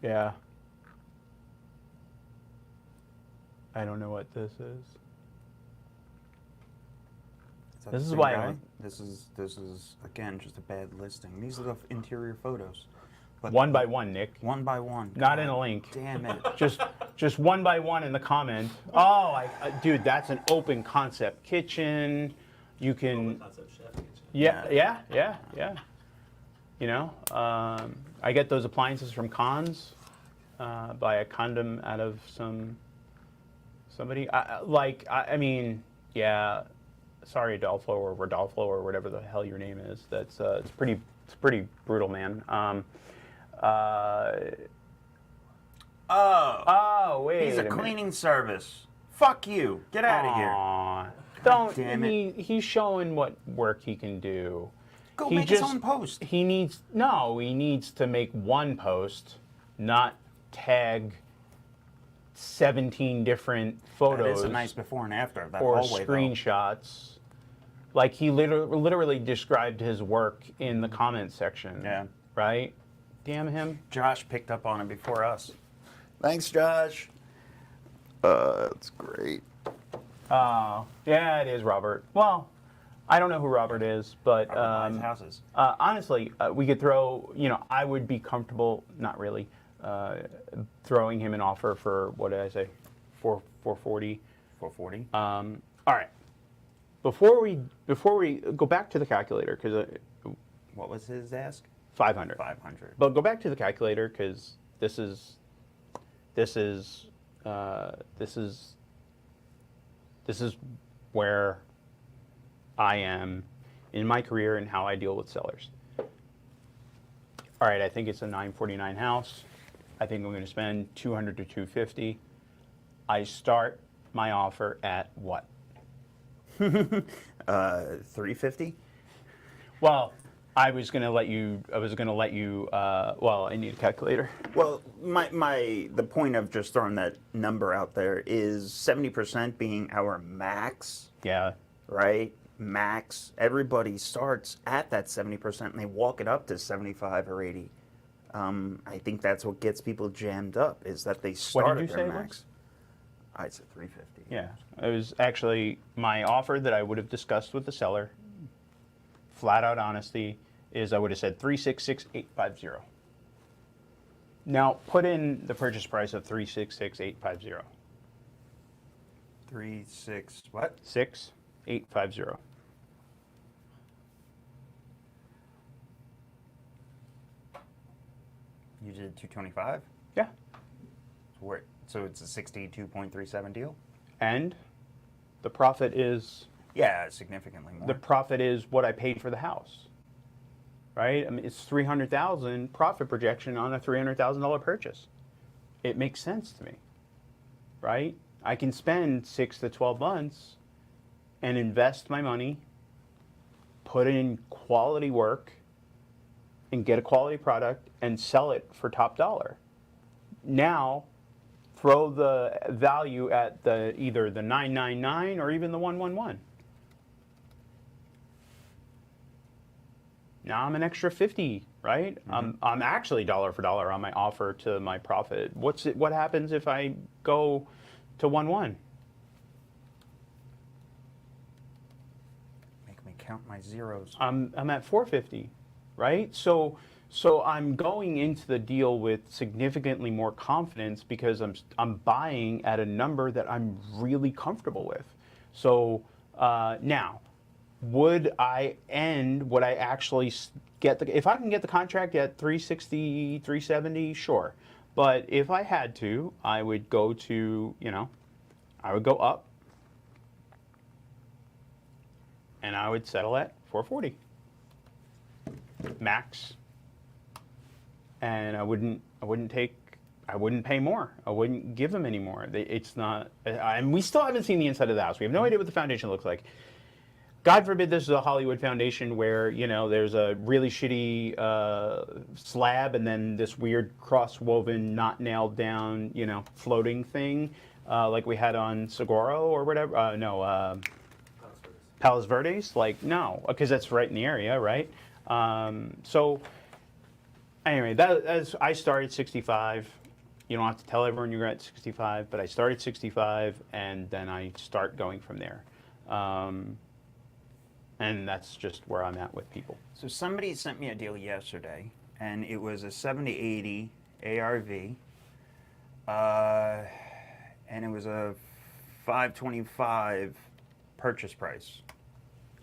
Yeah. I don't know what this is. This is why This is again just a bad listing. These are the interior photos. But one by one, Nick. One by one. Not in a link. Damn it. Just one by one in the comment. Oh, dude, that's an open concept kitchen. You can. Open concept chef kitchen. Yeah. You know, I get those appliances from Cons. Buy a condom out of somebody. I mean, yeah. Sorry, Adolfo or Rodolfo or whatever the hell your name is. That's it's pretty brutal, man. Wait. He's a cleaning service. Fuck you. Get out of here. Don't. Damn it. He's showing what work he can do. Go make his own post. He needs to make one post, not tag 17 different photos. That is a nice before and after of that or hallway, screenshots. Like he literally described his work in the comments section. Yeah. Right? Damn him. Josh picked up on it before us. Thanks, Josh. That's great. Oh, yeah, it is Robert. Well, I don't know who Robert is, but houses. honestly, we could throw, you know, I would be comfortable, not really, throwing him an offer for, what did I say, 440. 440. All right. Before we go back to the calculator, because What was his ask? 500. 500. But go back to the calculator because this is where I am in my career and how I deal with sellers. All right, I think it's a 949 house. I think I'm going to spend 200 to 250. I start my offer at what? 350. Well, I was going to let you. Well, I need a calculator. Well, the point of just throwing that number out there is 70% being our max, Yeah. right? Max. Everybody starts at that 70% and they walk it up to 75 or 80. I think that's what gets people jammed up is that they start did at you their say it max. I said 350. Yeah. It was actually my offer that I would have discussed with the seller. Flat out honesty is I would have said 366,850. Now put in the purchase price of 366,850. 36 what? 6,850. You did 225? Yeah. So it's a 62.37 deal? And the profit is Yeah, significantly more. the profit is what I paid for the house. Right? I mean, it's 300,000 profit projection on a $300,000 purchase. It makes sense to me. Right? I can spend 6 to 12 months and invest my money, put in quality work, and get a quality product and sell it for top dollar. Now, throw the value at either the 999 or even the 111. Now I'm an extra 50, right? Mm-hmm. I'm actually dollar for dollar on my offer to my profit. What happens if I go to 1-1? Make me count my zeros. I'm at 450, right? So I'm going into the deal with significantly more confidence because I'm buying at a number that I'm really comfortable with. So now, would I actually if I can get the contract at 360, 370, sure. But if I had to, I would go to, I would go up and I would settle at 440 max. And I wouldn't pay more. I wouldn't give them any more. It's not, and we still haven't seen the inside of the house. We have no idea what the foundation looks like. God forbid this is a Hollywood foundation where, there's a really shitty slab and then this weird cross-woven, not nailed down, floating thing like we had on Saguaro or whatever. Palos Verdes. Like, no, because that's right in the area, right? So anyway, as I started 65. You don't have to tell everyone you're at 65, but I started 65 and then I start going from there. And that's just where I'm at with people. So somebody sent me a deal yesterday, and it was a 7080 ARV, and it was a 525 purchase price.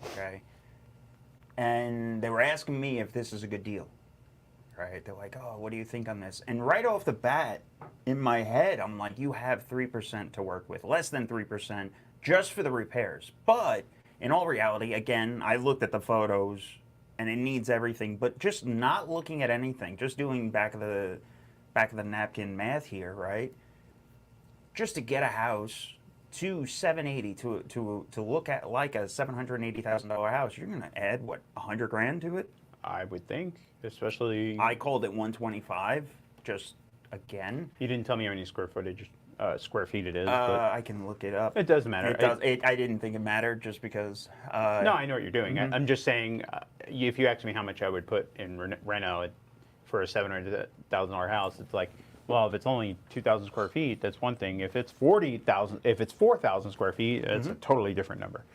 Okay, and they were asking me if this is a good deal. Right? They're like, "Oh, what do you think on this?" And right off the bat, in my head, I'm like, "You have 3% to work with, less than 3%, just for the repairs." But in all reality, again, I looked at the photos and it needs everything, but just not looking at anything, just doing back of the napkin math here, right? Just to get a house to 780 to look at like a $780,000 house, you're gonna add what, $100,000 to it? I would think, especially. I called it 125. Just again. You didn't tell me how many square feet it is. But I can look it up. it doesn't matter. I didn't think it mattered just because. No, I know what you're doing. Mm-hmm. I'm just saying, if you ask me how much I would put in Reno for a $700,000 house, it's like, well, if it's only 2,000 square feet, that's one thing. If it's 4,000 square feet, it's a totally different number.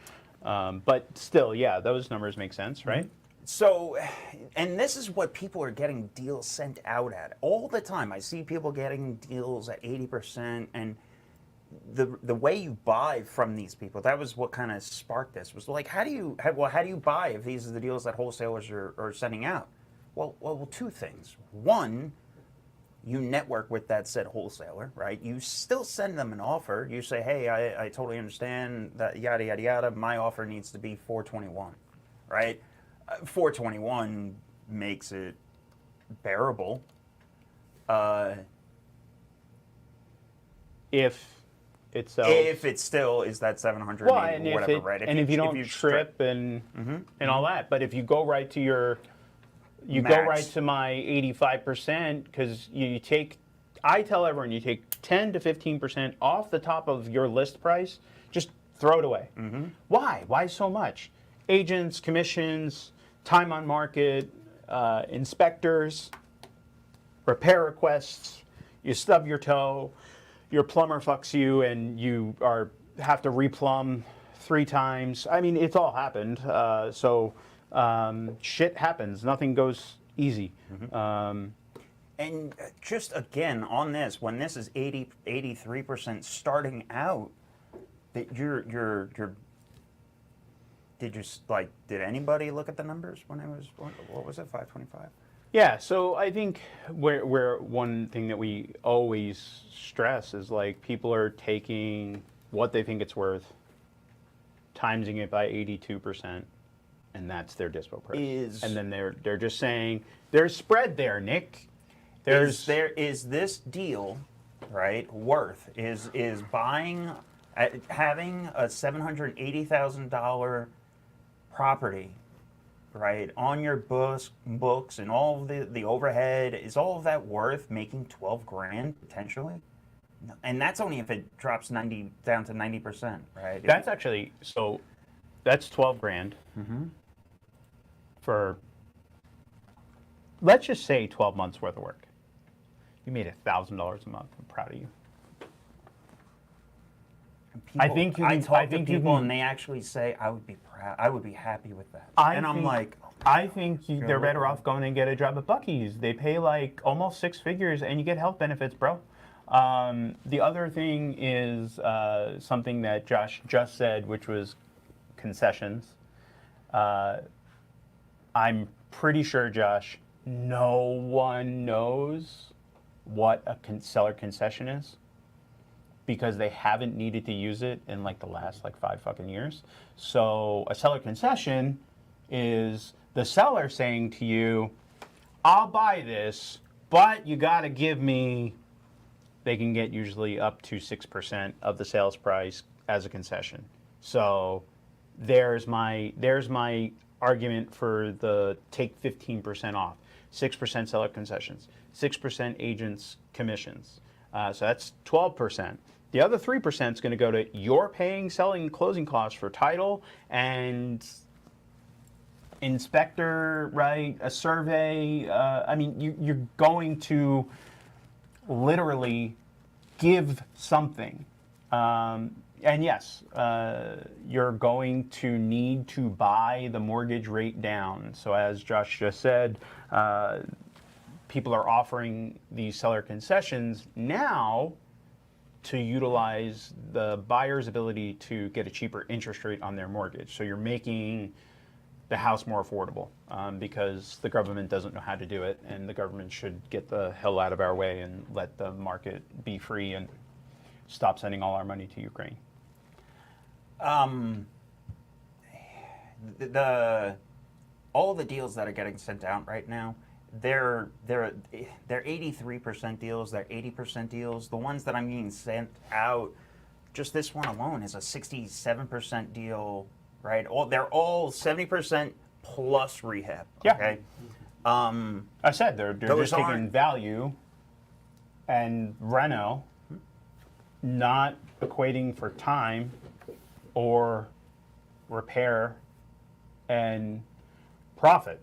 But still, yeah, those numbers make sense, right? So, and this is what people are getting deals sent out at all the time. I see people getting deals at 80%, and the way you buy from these people, that was what kind of sparked this. Was like, how do you buy if these are the deals that wholesalers are sending out? Well, two things. One, you network with that said wholesaler, right? You still send them an offer. You say, hey, I totally understand that, yada, yada, yada. My offer needs to be 421, right? 421 makes it bearable. If it sells. If it still is that 700 well, or and whatever, if it, right? and if you don't trip and all that, but if you go right to your, you go Max. right to my 85%, because you take, I tell everyone you take 10 to 15% off the top of your list price, just throw it away. Why? Why so much? Agents, commissions, time on market, inspectors, repair requests, you stub your toe, your plumber fucks you, and you have to replumb 3 times. I mean, it's all happened. Shit happens. Nothing goes easy. And just again on this, when this is 83% starting out, that you're did anybody look at the numbers when it was, what was it, 525? Yeah, so I think where one thing that we always stress is like people are taking what they think it's worth, timesing it by 82%, and that's their dispo price. And then they're just saying there's spread there, Nick. Is this deal, right, worth is buying, having a $780,000 property, right, on your books and all of the overhead, is all of that worth making 12 grand potentially? And that's only if it drops down to 90%, right? That's actually, so that's 12 grand for, let's just say 12 months worth of work. You made $1,000 a month. I'm proud of you. I think I talk to people and they actually say, I would be proud, I would be happy with that. I'm like, I think they're better off going and get a job at Buc-ee's. They pay like almost 6 figures and you get health benefits, bro. The other thing is something that Josh just said, which was concessions. I'm pretty sure, Josh, no one knows what a seller concession is, because they haven't needed to use it in like the last like 5 fucking years. So a seller concession is the seller saying to you, I'll buy this, but you got to give me, they can get usually up to 6% of the sales price as a concession. So there's my argument for the take 15% off. 6% seller concessions, 6% agents commissions. So that's 12%. The other 3% is going to go to your paying, selling, closing costs for title and inspector, right? A survey. I mean, you're going to literally give something. And yes, you're going to need to buy the mortgage rate down. So as Josh just said, people are offering these seller concessions now to utilize the buyer's ability to get a cheaper interest rate on their mortgage. So you're making the house more affordable because the government doesn't know how to do it, and the government should get the hell out of our way and let the market be free and stop sending all our money to Ukraine. All the deals that are getting sent out right now, they're 83% deals, they're 80% deals. The ones that I'm getting sent out, just this one alone is a 67% deal, right? They're all 70% plus rehab. Okay. I said they're just taking value and reno, not equating for time or repair and profit.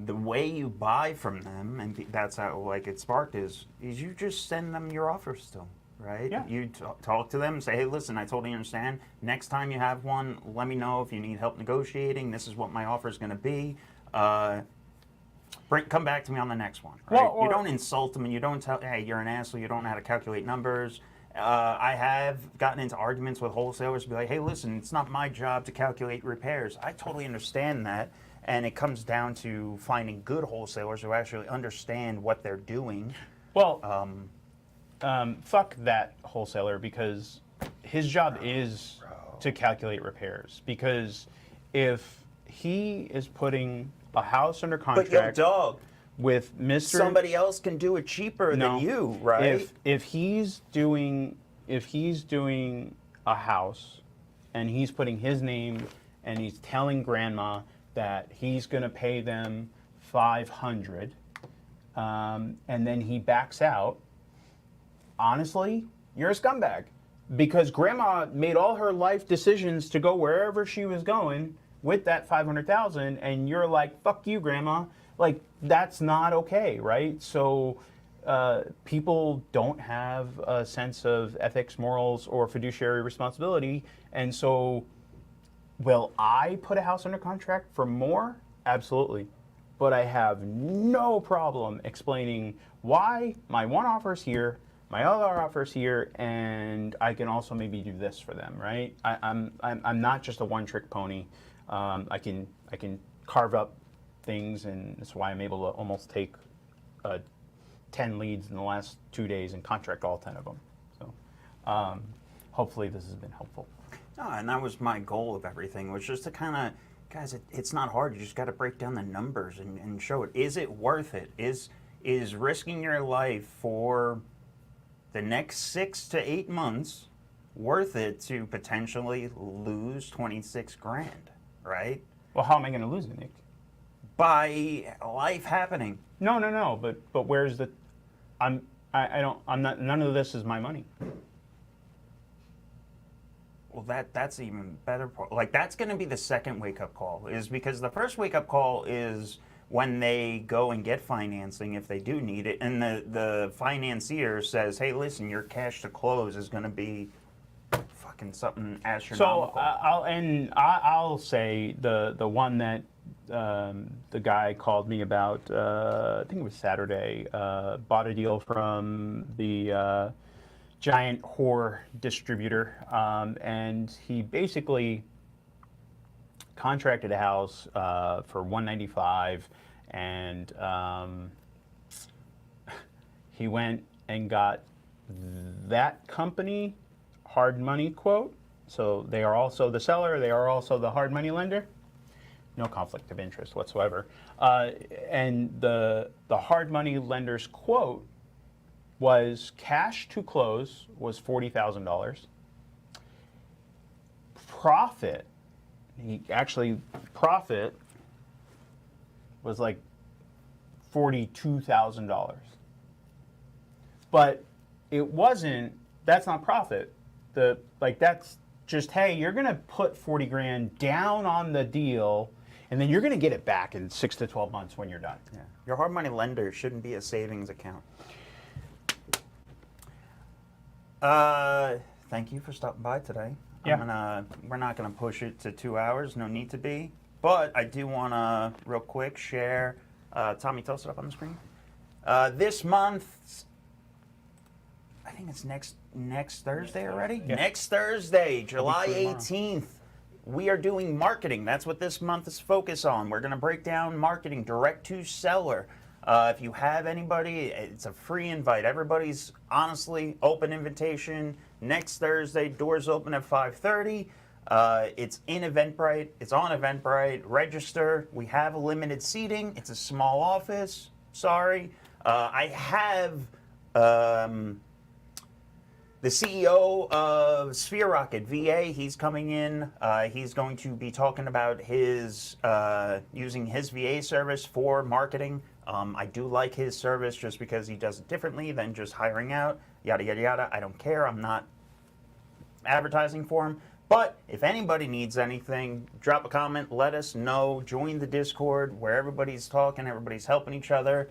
The way you buy from them, and that's how like it sparked, is you just send them your offers still, right? Yeah. You talk to them and say, hey, listen, I totally understand. Next time you have one, let me know if you need help negotiating. This is what my offer is going to be. Come back to me on the next one, right? Well, you don't insult them and you don't tell, hey, you're an asshole, you don't know how to calculate numbers. I have gotten into arguments with wholesalers to be like, hey, listen, it's not my job to calculate repairs. I totally understand that. And it comes down to finding good wholesalers who actually understand what they're doing. Well, fuck that wholesaler, because his job is to calculate repairs. Because if he is putting a house under But yo, contract dog, with Mr. somebody else can do it cheaper than you, right? If he's doing a house and he's putting his name and he's telling grandma that he's going to pay them $500, and then he backs out, honestly, you're a scumbag, because grandma made all her life decisions to go wherever she was going with that $500,000, and you're like, fuck you, grandma. Like, that's not okay, right? So people don't have a sense of ethics, morals, or fiduciary responsibility. And so, will I put a house under contract for more? Absolutely. But I have no problem explaining why my one offer's here, my other offer's here, and I can also maybe do this for them, right? I'm not just a one-trick pony. I can carve up things, and that's why I'm able to almost take 10 leads in the last 2 days and contract all 10 of them. So hopefully this has been helpful. No, and that was my goal of everything, was just to kind of, guys, it's not hard. You just got to break down the numbers and show it. Is it worth it? Is risking your life for the next 6 to 8 months worth it to potentially lose 26 grand, right? Well, how am I going to lose it, Nick? By life happening. No. But where's the? I'm not. None of this is my money. Well, that's even better part. Like, that's going to be the second wake-up call, is because the first wake-up call is when they go and get financing, if they do need it, and the financier says, hey, listen, your cash to close is going to be fucking something astronomical. So I'll say the one that the guy called me about, I think it was Saturday, bought a deal from the giant whore distributor, and he basically contracted a house for $195, and he went and got that company hard money quote. So they are also the seller, they are also the hard money lender. No conflict of interest whatsoever. And the hard money lender's quote was cash to close was $40,000. Profit was like $42,000. But it wasn't, that's not profit. That's just, hey, you're gonna put 40 grand down on the deal, and then you're gonna get it back in 6 to 12 months when you're done. Yeah. Your hard money lender shouldn't be a savings account. Thank you for stopping by today. Yeah. We're not gonna push it to 2 hours. No need to be. But I do want to real quick share. Tommy, tell us it up on the screen. This month, I think it's next Thursday already. Yeah. Next Thursday, July 18th. We are doing marketing. That's what this month is focused on. We're going to break down marketing direct to seller. If you have anybody, it's a free invite. Everybody's honestly open invitation. Next Thursday, doors open at 5:30. It's in Eventbrite. It's on Eventbrite. Register. We have limited seating. It's a small office. Sorry. I have the CEO of Sphere Rocket, VA. He's coming in. He's going to be talking about his using his VA service for marketing. I do like his service just because he does it differently than just hiring out, yada, yada, yada. I don't care. I'm not advertising for him. But if anybody needs anything, drop a comment, let us know. Join the Discord where everybody's talking, everybody's helping each other.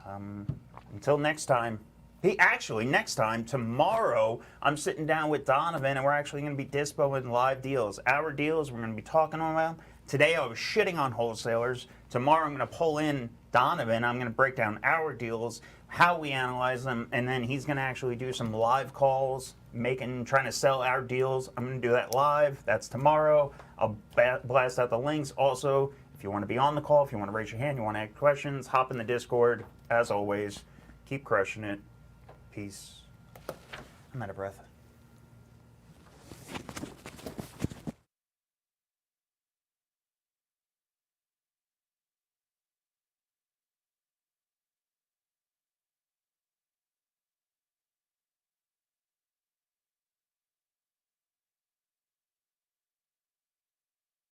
Until next time. Next time, tomorrow, I'm sitting down with Donovan, and we're actually going to be dispoing live deals. Our deals, we're going to be talking about. Today, I was shitting on wholesalers. Tomorrow, I'm going to pull in Donovan. I'm going to break down our deals, how we analyze them, and then he's going to actually do some live calls, trying to sell our deals. I'm going to do that live. That's tomorrow. I'll blast out the links. Also, if you want to be on the call, if you want to raise your hand, you want to ask questions, hop in the Discord. As always, Keep crushing it. Peace. I'm out of breath.